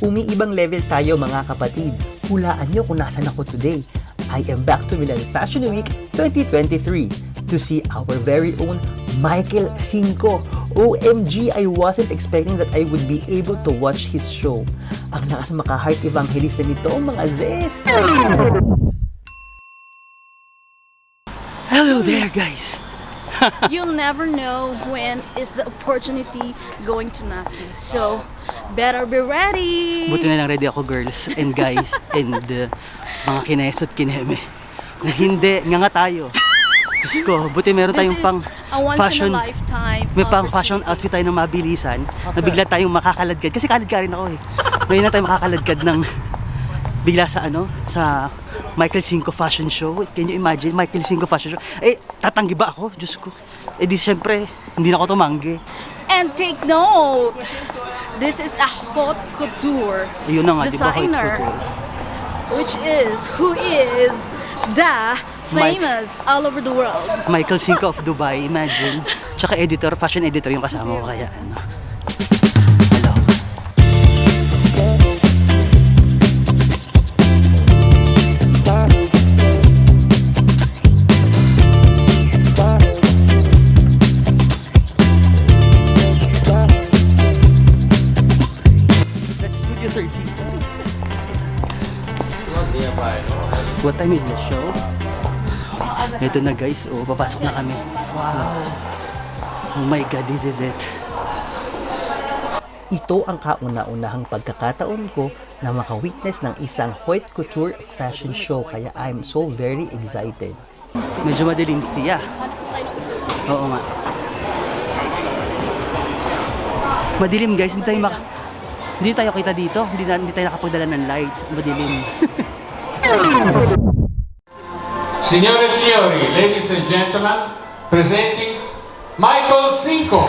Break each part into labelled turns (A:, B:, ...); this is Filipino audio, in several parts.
A: Umiibang level tayo mga kapatid. Hulaan nyo kung nasan ako today. I am back to Milan Fashion Week 2023 to see our very own Michael Cinco. OMG, I wasn't expecting that I would be able to watch his show. Ang lakas maka-heart evangelista nito, mga zest! Hello there, guys!
B: You'll never know when is the opportunity going to knock you. So, better be ready!
C: Buti na lang ready ako, girls and guys and mga kines at kineme. Kung hindi, nga tayo. Diyos ko, buti meron tayong pang fashion, may pang fashion outfit tayo ng mabilisan na bigla tayong makakaladkad. Kasi kaladka rin ako eh. Ngayon na tayo makakaladkad ng bigla sa sa Michael Cinco fashion show. Can you imagine? Michael Cinco fashion show. Eh, tatanggi ba ako? Diyos ko. Eh di syempre, hindi na ako tumanggi.
B: And take note, this is a haute couture
C: Ayun na nga, di ba, haute
B: designer,
C: couture?
B: who is the famous all over the world.
C: Michael Cinco of Dubai, imagine. Tsaka editor, fashion editor yung kasama ko, kaya ano. Hello. That's Studio 13. What time is the show? Ito na guys, papasok na kami. Wow! Oh my God, this is it.
A: Ito ang kauna-unahang pagkakataon ko na maka-witness ng isang haute couture fashion show, kaya I'm so very excited.
C: Medyo madilim siya. Oo nga. Madilim guys, hindi tayo kita dito. Hindi tayo nakapagdala ng lights. Madilim.
D: Signore e signori, ladies and gentlemen, presenting Michael Cinco.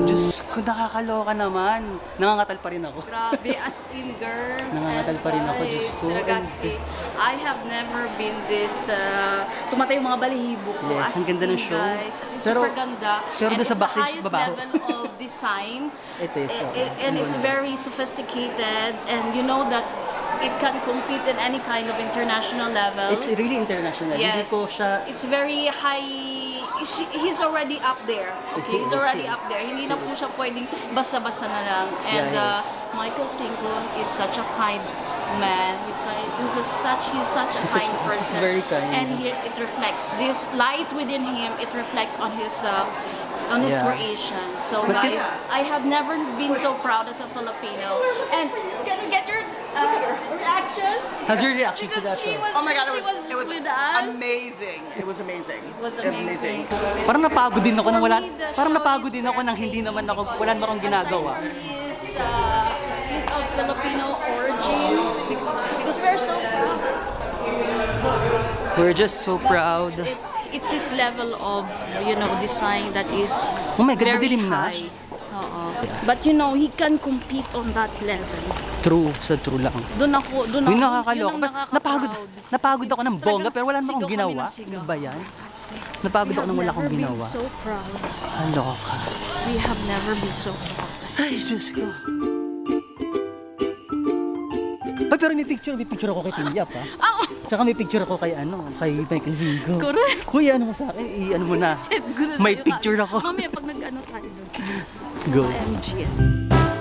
C: Diyos ko, nakakaloka naman. Nangangatal pa rin ako.
B: Grabe, as in girls
C: Nangangatal
B: and
C: pa rin ako, Diyos
B: guys,
C: ko.
B: ragazzi, I have never been this, tumatay yung mga balihibo ko.
C: Yes,
B: As
C: ang ganda ng
B: in,
C: show.
B: guys, as in,
C: Pero-
B: super ganda.
C: pero
B: And
C: doon sa
B: it's the
C: backstage,
B: highest
C: babaho.
B: level of design.
C: It is, oo.
B: And it's very sophisticated, and you know that it can compete in any kind of international level.
C: It's really international. Hindi
B: Yes,
C: ko siya...
B: it's very high. He's already up there. Okay, he's already up there. Hindi na po siya pwedeng basta-basta na lang. And
C: Yeah,
B: Michael Cinco is such a kind man. He's such a
C: He's
B: kind
C: he's
B: person.
C: very kind.
B: And it reflects this light within him. It reflects on his
C: Yeah.
B: creation. So
C: But
B: guys, I have never been so proud as a Filipino. And can we get your reaction?
C: How's your reaction to
B: Because
C: that
B: she
C: show?
B: was,
E: Oh my god,
B: she
E: it was
B: with us.
E: amazing. It was amazing.
B: It was amazing.
C: Parang napagod din ako nang wala...
B: For me, the
C: Parang
B: show
C: napagod
B: is
C: din ako nang hindi naman ako...
B: because
C: Wala naman akong ginagawa.
B: aside from he's of Filipino origin because we're so proud.
C: We're just so proud.
B: It's his level of, design that is
C: Oh my God,
B: very
C: madilim na.
B: high. Oo. But he can compete on that level.
C: True, sa true lang.
B: Doon ako,
C: Yung nakakaloka.
B: yun ang
C: Ba't napagod ako ng bongga pero wala naman akong
B: Sigaw kami
C: ginawa.
B: ng sigaw.
C: Ano ba yan?
B: Kasi
C: Napagod
B: we
C: ako nang wala
B: have
C: akong
B: never been
C: ginawa.
B: so proud.
C: Aloka.
B: We have never been so proud.
C: Ay, Diyos ko. Ay, pero may picture ako kay Tim Yap, ha?
B: Oh,
C: Tsaka may picture ako kay kay Michael Zingo.
B: correct.
C: Kuy, ano mo sa akin? I-ano mo na.
B: Said, gulo
C: May
B: sa'yo,
C: picture
B: ha?
C: ako.
B: Mamaya pag nag-ano tayo doon.
C: Go.
B: MGS.